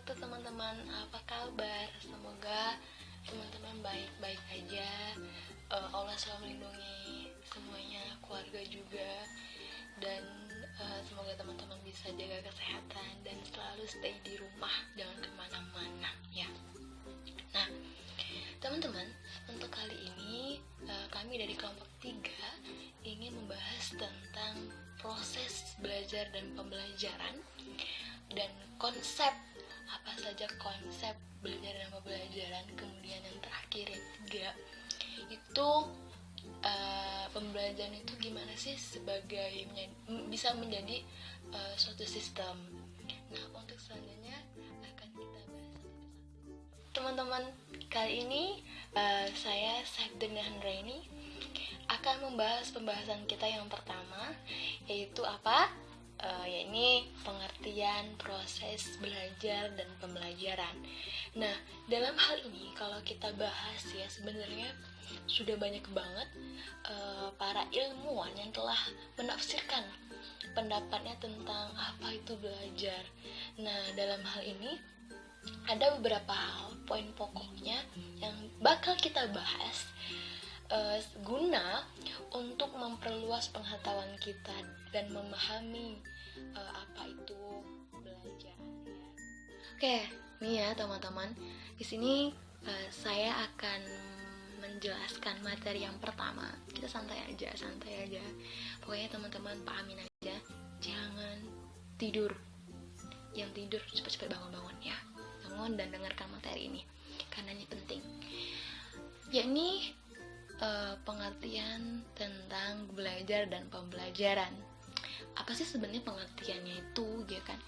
wabarakatuh teman-teman, apa kabar? Semoga teman-teman baik-baik aja. Allah selalu melindungi semuanya, keluarga juga. Dan semoga teman-teman bisa jaga kesehatan dan selalu stay di rumah, jangan kemana-mana ya. Nah teman-teman, untuk kali ini kami dari kelompok 3 ingin membahas tentang proses belajar dan pembelajaran dan konsep, apa saja konsep belajar dan pembelajaran. Kemudian yang terakhir yang 3 itu pembelajaran itu gimana sih sebagai bisa menjadi suatu sistem. Nah untuk selanjutnya akan kita bahas teman-teman. Kali ini saya Saifdin Hanraini akan membahas pembahasan kita yang pertama, yaitu apa? Yakni pengertian proses belajar dan pembelajaran. Nah, dalam hal ini kalau kita bahas ya, sebenarnya sudah banyak banget para ilmuwan yang telah menafsirkan pendapatnya tentang apa itu belajar. Nah, dalam hal ini ada beberapa hal, poin pokoknya yang bakal kita bahas guna untuk memperluas pengetahuan kita dan memahami apa itu belajar ya. Oke, nih ya teman-teman, di sini saya akan menjelaskan materi yang pertama. Kita santai aja. Pokoknya teman-teman pahamin aja, jangan tidur. Yang tidur cepat-cepat bangun ya. Bangun dan dengarkan materi ini karena ini penting. Yakni pengertian tentang belajar dan pembelajaran. Apa sih sebenarnya pengertiannya itu, ya kan?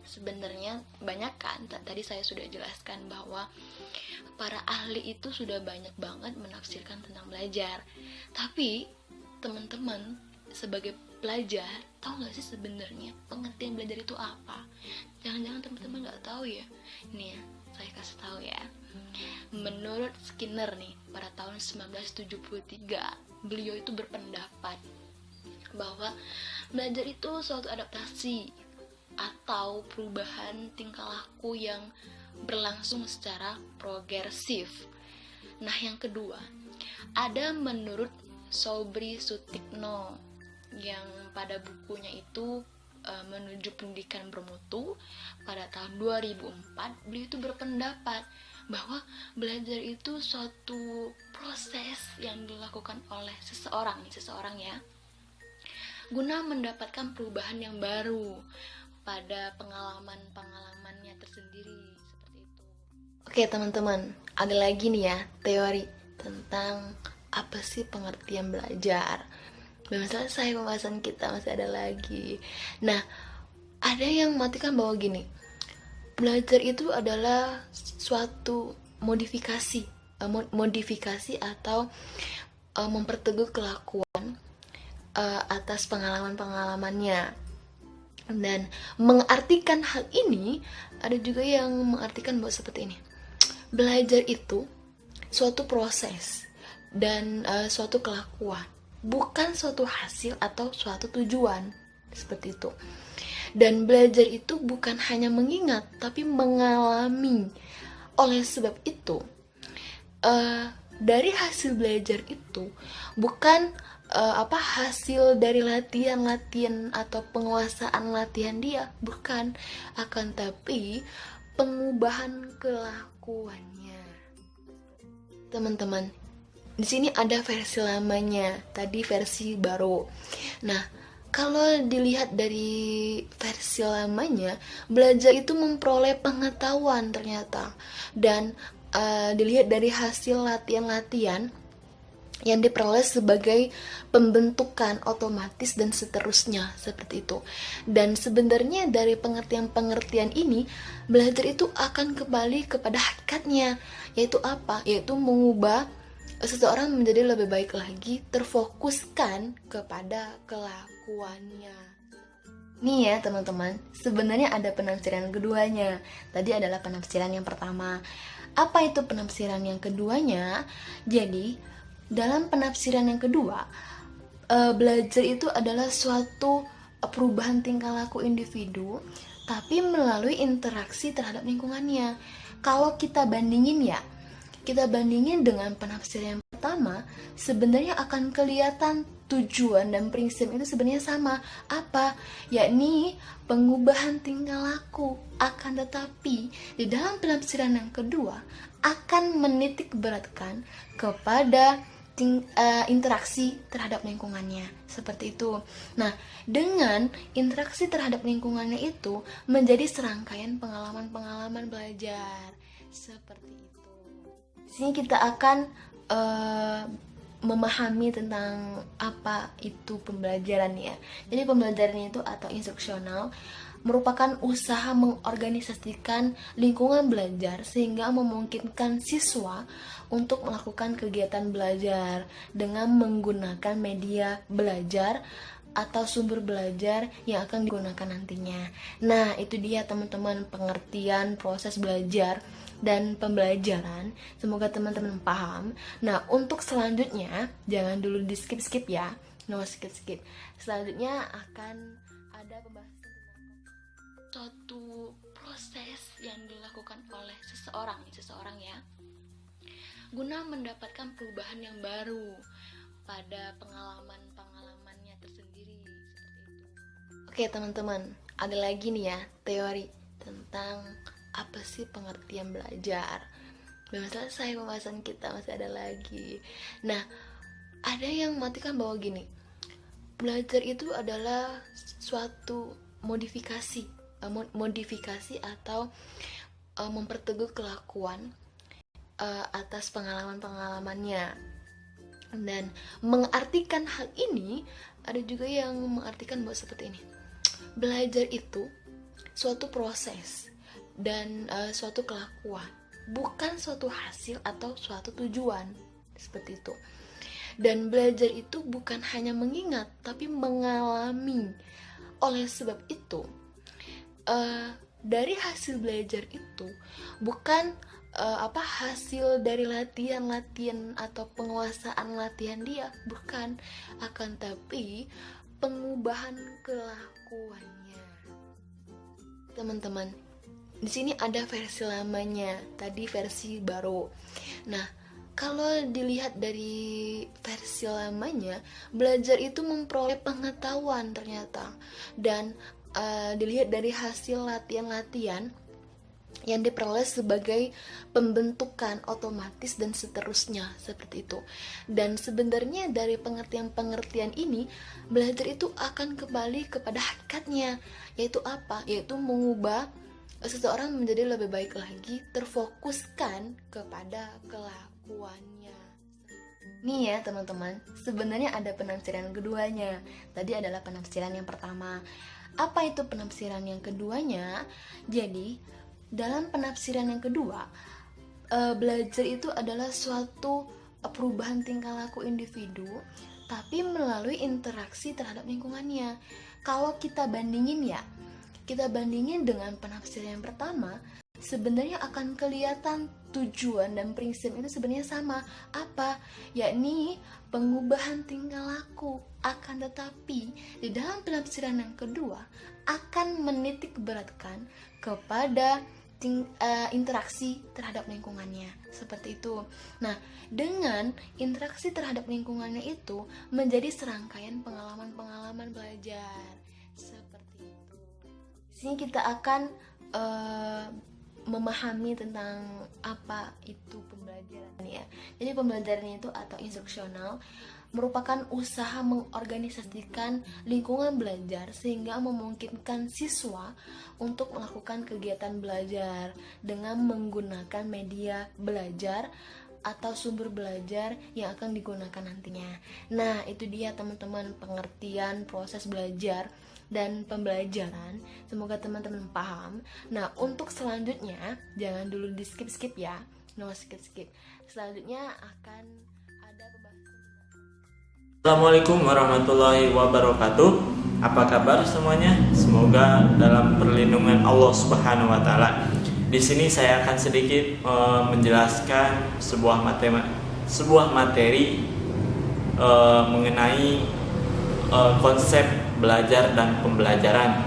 Sebenarnya banyak kan, tadi saya sudah jelaskan bahwa para ahli itu sudah banyak banget menafsirkan tentang belajar. Tapi teman-teman sebagai pelajar, tahu nggak sih sebenarnya pengertian belajar itu apa? Jangan-jangan teman-teman nggak tahu ya. Ini ya, saya kasih tahu ya. Menurut Skinner nih, pada tahun 1973, beliau itu berpendapat bahwa belajar itu suatu adaptasi atau perubahan tingkah laku yang berlangsung secara progresif. Nah, yang kedua, ada menurut Sobri Sutikno yang pada bukunya itu menuju pendidikan bermutu pada tahun 2004, beliau itu berpendapat bahwa belajar itu suatu proses yang dilakukan oleh seseorang ya, guna mendapatkan perubahan yang baru pada pengalamannya tersendiri, seperti itu. Oke teman-teman, ada lagi nih ya teori tentang apa sih pengertian belajar. Belum selesai pembahasan kita, masih ada lagi. Nah, ada yang mengatakan bahwa gini, belajar itu adalah suatu modifikasi atau memperteguh kelakuan atas pengalamannya. Dan mengartikan hal ini, ada juga yang mengartikan bahwa seperti ini. Belajar itu suatu proses dan suatu kelakuan, bukan suatu hasil atau suatu tujuan, seperti itu. Dan belajar itu bukan hanya mengingat, tapi mengalami. Oleh sebab itu, dari hasil belajar itu bukan hasil dari latihan atau penguasaan latihan dia, bukan, akan tapi pengubahan kelakuannya. Teman-teman, di sini ada versi lamanya, tadi versi baru. Nah, kalau dilihat dari versi lamanya, belajar itu memperoleh pengetahuan ternyata. Dan dilihat dari hasil latihan-latihan yang diperoleh sebagai pembentukan otomatis dan seterusnya, seperti itu. Dan sebenarnya dari pengertian-pengertian ini, belajar itu akan kembali kepada hakikatnya, yaitu apa? Yaitu mengubah seseorang menjadi lebih baik lagi, terfokuskan kepada kelakuannya. Nih ya teman-teman, sebenarnya ada penafsiran keduanya. Tadi adalah penafsiran yang pertama. Apa itu penafsiran yang keduanya? Jadi, dalam penafsiran yang kedua, belajar itu adalah suatu perubahan tingkah laku individu, tapi melalui interaksi terhadap lingkungannya. Kalau kita bandingin dengan penafsiran yang pertama, sebenarnya akan kelihatan tujuan dan prinsip itu sebenarnya sama. Apa? Yakni pengubahan tingkah laku. Akan tetapi di dalam penafsiran yang kedua akan menitik beratkan kepada interaksi terhadap lingkungannya, seperti itu. Nah, dengan interaksi terhadap lingkungannya itu menjadi serangkaian pengalaman-pengalaman belajar, seperti itu. Di sini kita akan memahami tentang apa itu pembelajaran ya. Jadi pembelajaran itu atau instruksional merupakan usaha mengorganisasikan lingkungan belajar sehingga memungkinkan siswa untuk melakukan kegiatan belajar dengan menggunakan media belajar atau sumber belajar yang akan digunakan nantinya. Nah, itu dia teman-teman pengertian proses belajar dan pembelajaran. Semoga teman-teman paham. Nah, untuk selanjutnya jangan dulu di skip ya. No skip. Selanjutnya akan ada pembahasan suatu proses yang dilakukan oleh seseorang ya, guna mendapatkan perubahan yang baru pada pengalamannya tersendiri, seperti itu. Oke teman-teman, ada lagi nih ya teori tentang apa sih pengertian belajar. Belum selesai pembahasan kita, masih ada lagi. Nah, ada yang mengatakan bahwa gini, belajar itu adalah suatu modifikasi atau memperteguh kelakuan atas pengalaman-pengalamannya. Dan mengartikan hal ini, ada juga yang mengartikan bahwa seperti ini. Belajar itu suatu proses dan suatu kelakuan, bukan suatu hasil atau suatu tujuan, seperti itu. Dan belajar itu bukan hanya mengingat, tapi mengalami. Oleh sebab itu, dari hasil belajar itu bukan hasil dari latihan atau penguasaan latihan dia, bukan, akan tapi pengubahan kelakuannya. Teman-teman, di sini ada versi lamanya, tadi versi baru. Nah, kalau dilihat dari versi lamanya, belajar itu memperoleh pengetahuan ternyata, dan dilihat dari hasil latihan-latihan yang diperoleh sebagai pembentukan otomatis dan seterusnya, seperti itu. Dan sebenarnya dari pengertian-pengertian ini, belajar itu akan kembali kepada hakikatnya, yaitu apa? Yaitu mengubah seseorang menjadi lebih baik lagi, terfokuskan kepada kelakuannya. Nih ya teman-teman, sebenarnya ada penafsiran keduanya. Tadi adalah penafsiran yang pertama. Apa itu penafsiran yang keduanya? Jadi, dalam penafsiran yang kedua, belajar itu adalah suatu perubahan tingkah laku individu, tapi melalui interaksi terhadap lingkungannya. Kalau kita bandingin dengan penafsiran yang pertama, sebenarnya akan kelihatan tujuan dan prinsip itu sebenarnya sama. Apa? Yakni pengubahan tingkah laku. Akan tetapi di dalam penafsiran yang kedua akan menitik beratkan kepada interaksi terhadap lingkungannya, seperti itu. Nah, dengan interaksi terhadap lingkungannya itu menjadi serangkaian pengalaman-pengalaman belajar, seperti itu. Di sini kita akan memahami tentang apa itu pembelajaran ya. Jadi pembelajaran itu atau instruksional merupakan usaha mengorganisasikan lingkungan belajar sehingga memungkinkan siswa untuk melakukan kegiatan belajar dengan menggunakan media belajar atau sumber belajar yang akan digunakan nantinya. Nah, itu dia teman-teman pengertian proses belajar dan pembelajaran. Semoga teman-teman paham. Nah, untuk selanjutnya jangan dulu di skip ya. No skip. Selanjutnya akan ada pembahasan. Assalamualaikum warahmatullahi wabarakatuh. Apa kabar semuanya? Semoga dalam perlindungan Allah Subhanahu wa taala. Di sini saya akan sedikit menjelaskan sebuah materi mengenai konsep belajar dan pembelajaran.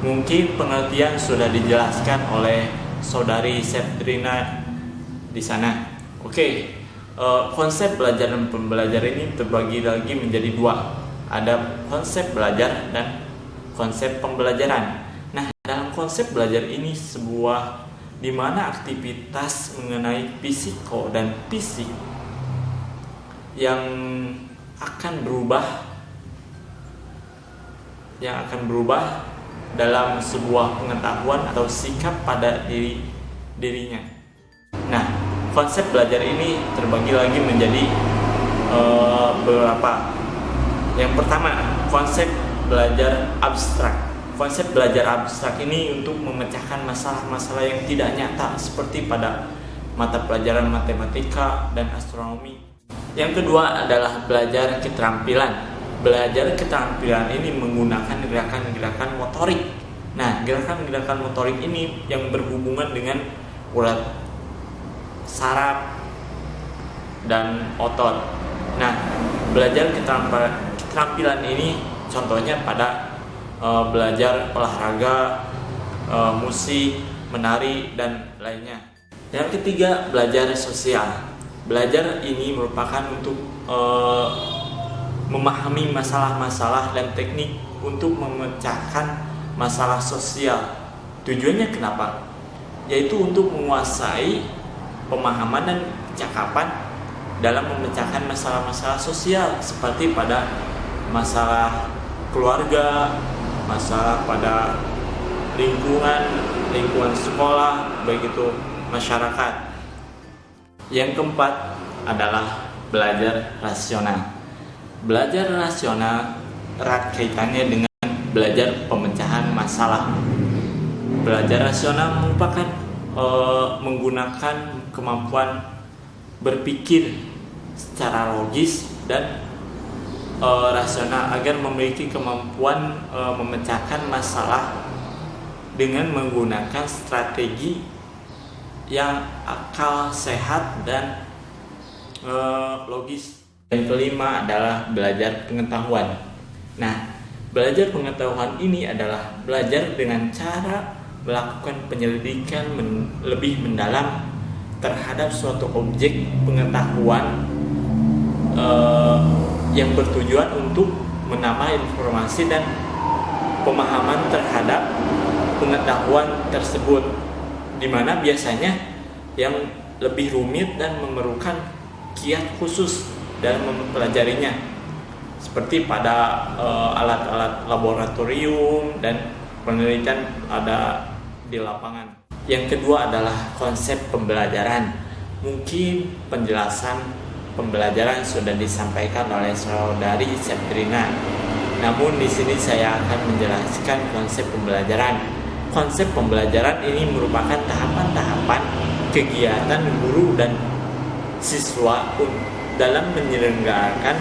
Mungkin pengertian sudah dijelaskan oleh saudari Septrina di sana. Oke, konsep belajar dan pembelajaran ini terbagi lagi menjadi dua. Ada konsep belajar dan konsep pembelajaran. Nah, dalam konsep belajar ini sebuah di mana aktivitas mengenai fisiko dan fisik yang akan berubah dalam sebuah pengetahuan atau sikap pada dirinya. Nah, konsep belajar ini terbagi lagi menjadi beberapa. Yang pertama, konsep belajar abstrak. Konsep belajar abstrak ini untuk memecahkan masalah-masalah yang tidak nyata seperti pada mata pelajaran matematika dan astronomi. Yang kedua adalah belajar keterampilan. Belajar keterampilan ini menggunakan gerakan-gerakan motorik. Nah, gerakan-gerakan motorik ini yang berhubungan dengan urat saraf dan otot. Nah, belajar keterampilan ini contohnya pada belajar olahraga, musik, menari, dan lainnya. Yang ketiga, belajar sosial. Belajar ini merupakan untuk memahami masalah-masalah dan teknik untuk memecahkan masalah sosial. Tujuannya kenapa? Yaitu untuk menguasai pemahaman dan cakapan dalam memecahkan masalah-masalah sosial seperti pada masalah keluarga, masalah pada lingkungan sekolah, baik itu masyarakat. Yang keempat adalah belajar rasional. Belajar rasional erat kaitannya dengan belajar pemecahan masalah. Belajar rasional merupakan menggunakan kemampuan berpikir secara logis dan rasional agar memiliki kemampuan memecahkan masalah dengan menggunakan strategi yang akal sehat dan logis. Yang kelima adalah belajar pengetahuan. Nah, belajar pengetahuan ini adalah belajar dengan cara melakukan penyelidikan lebih mendalam terhadap suatu objek pengetahuan yang bertujuan untuk menambah informasi dan pemahaman terhadap pengetahuan tersebut, di mana biasanya yang lebih rumit dan memerlukan kiat khusus dalam mempelajarinya, seperti pada alat-alat laboratorium dan penelitian ada di lapangan. Yang kedua adalah konsep pembelajaran. Mungkin penjelasan pembelajaran sudah disampaikan oleh saudari Septrina. Namun di sini saya akan menjelaskan konsep pembelajaran. Konsep pembelajaran ini merupakan tahapan-tahapan kegiatan guru dan siswa dalam menyelenggarakan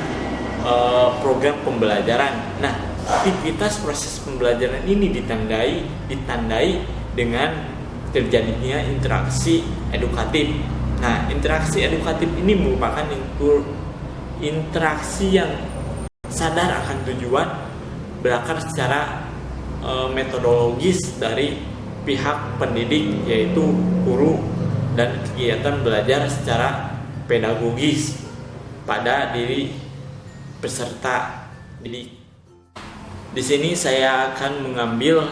program pembelajaran. Nah, aktivitas proses pembelajaran ini ditandai dengan terjadinya interaksi edukatif. Nah, interaksi edukatif ini merupakan interaksi yang sadar akan tujuan, berakar secara metodologis dari pihak pendidik, yaitu guru, dan kegiatan belajar secara pedagogis pada diri peserta didik. Di sini saya akan mengambil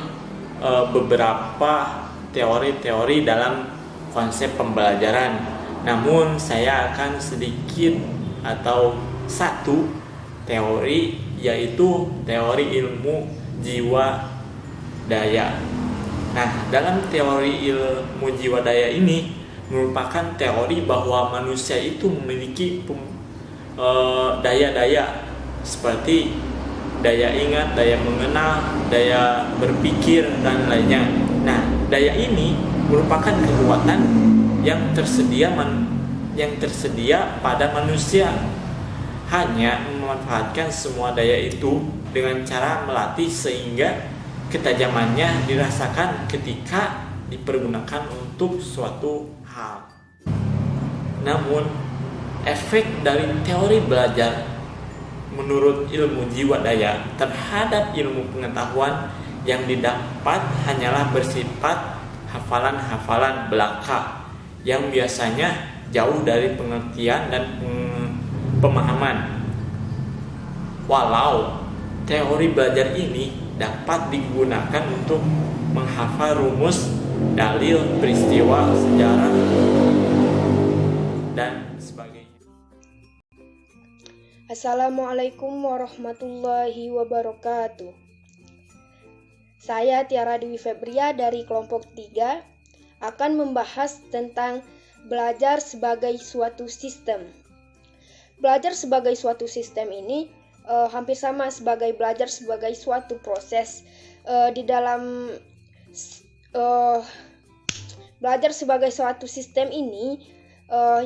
beberapa teori-teori dalam konsep pembelajaran. Namun saya akan sedikit atau satu teori, yaitu teori ilmu jiwa daya. Nah, dalam teori ilmu jiwa daya ini merupakan teori bahwa manusia itu memiliki daya-daya seperti daya ingat, daya mengenal, daya berpikir, dan lainnya. Nah, daya ini merupakan kekuatan yang tersedia pada manusia. Hanya memanfaatkan semua daya itu dengan cara melatih sehingga ketajamannya dirasakan ketika dipergunakan untuk suatu hal. Namun, efek dari teori belajar menurut ilmu jiwa daya terhadap ilmu pengetahuan yang didapat hanyalah bersifat hafalan-hafalan belaka yang biasanya jauh dari pengertian dan pemahaman. Walau teori belajar ini dapat digunakan untuk menghafal rumus, dalil, peristiwa, sejarah, dan sebagainya. Assalamualaikum warahmatullahi wabarakatuh. Saya Tiara Dewi Febria dari kelompok 3 akan membahas tentang belajar sebagai suatu sistem. Belajar sebagai suatu sistem ini hampir sama sebagai belajar sebagai suatu proses. Di dalam belajar sebagai suatu sistem ini,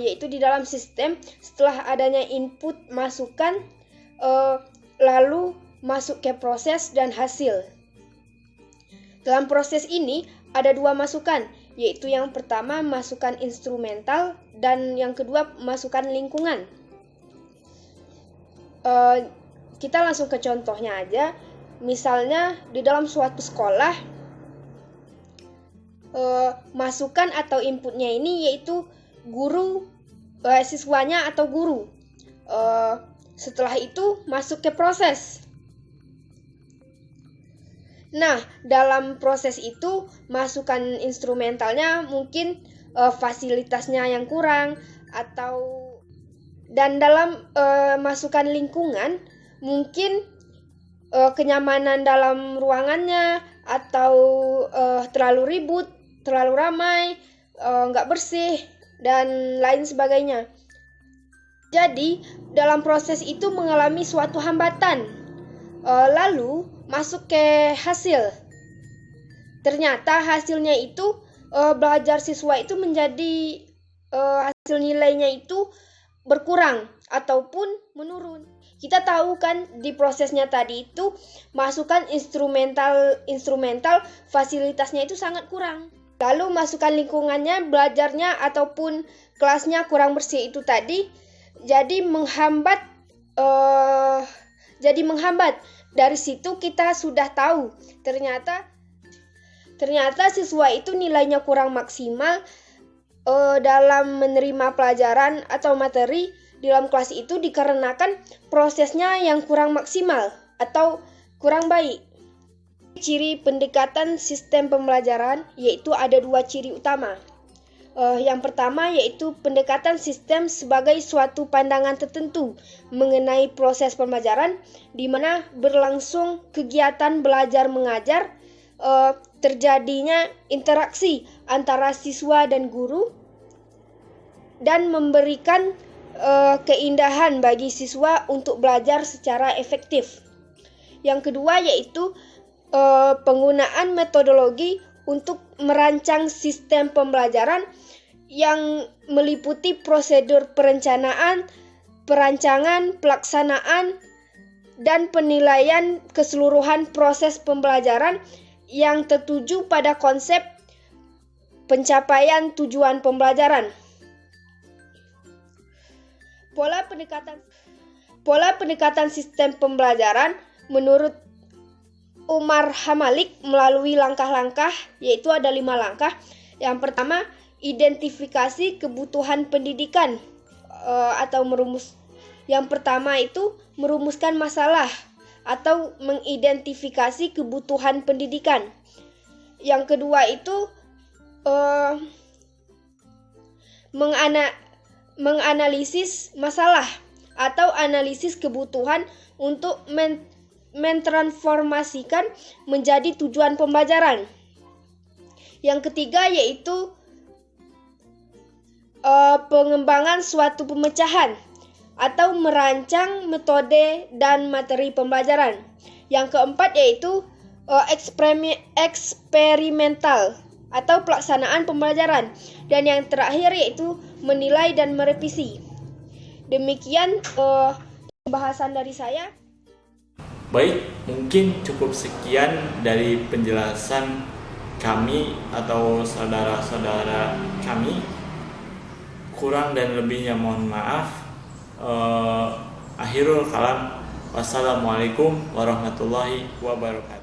yaitu di dalam sistem setelah adanya input masukan, lalu masuk ke proses dan hasil. Dalam proses ini ada dua masukan, yaitu yang pertama masukan instrumental dan yang kedua masukan lingkungan. Kita langsung ke contohnya aja. Misalnya di dalam suatu sekolah, masukan atau inputnya ini yaitu guru, siswanya atau guru. Setelah itu masuk ke proses. Nah, dalam proses itu masukan instrumentalnya mungkin fasilitasnya yang kurang, dan dalam masukan lingkungan mungkin kenyamanan dalam ruangannya atau terlalu ribut, terlalu ramai, nggak bersih, dan lain sebagainya. Jadi, dalam proses itu mengalami suatu hambatan. Lalu, masuk ke hasil. Ternyata hasilnya itu, belajar siswa itu menjadi, hasil nilainya itu berkurang ataupun menurun. Kita tahu kan di prosesnya tadi itu masukan instrumental fasilitasnya itu sangat kurang. Lalu masukan lingkungannya, belajarnya ataupun kelasnya kurang bersih itu tadi jadi menghambat. Dari situ kita sudah tahu ternyata siswa itu nilainya kurang maksimal dalam menerima pelajaran atau materi di dalam kelas itu dikarenakan prosesnya yang kurang maksimal atau kurang baik. Ciri pendekatan sistem pembelajaran yaitu ada dua ciri utama. Yang pertama yaitu pendekatan sistem sebagai suatu pandangan tertentu mengenai proses pembelajaran di mana berlangsung kegiatan belajar mengajar, terjadinya interaksi antara siswa dan guru, dan memberikan keindahan bagi siswa untuk belajar secara efektif. Yang kedua yaitu penggunaan metodologi untuk merancang sistem pembelajaran yang meliputi prosedur perencanaan, perancangan, pelaksanaan, dan penilaian keseluruhan proses pembelajaran yang tertuju pada konsep pencapaian tujuan pembelajaran. Pola pendekatan sistem pembelajaran menurut Umar Hamalik melalui langkah-langkah, yaitu ada 5 langkah. Yang pertama, identifikasi kebutuhan pendidikan Yang pertama itu merumuskan masalah atau mengidentifikasi kebutuhan pendidikan. Yang kedua itu menganalisis masalah atau analisis kebutuhan untuk mentransformasikan menjadi tujuan pembelajaran. Yang ketiga yaitu pengembangan suatu pemecahan atau merancang metode dan materi pembelajaran. Yang keempat yaitu eksperimental atau pelaksanaan pembelajaran. Dan yang terakhir yaitu menilai dan merevisi. Demikian pembahasan dari saya. Baik, mungkin cukup sekian dari penjelasan kami atau saudara-saudara kami. Kurang dan lebihnya mohon maaf. Akhirul kalam. Wassalamualaikum warahmatullahi wabarakatuh.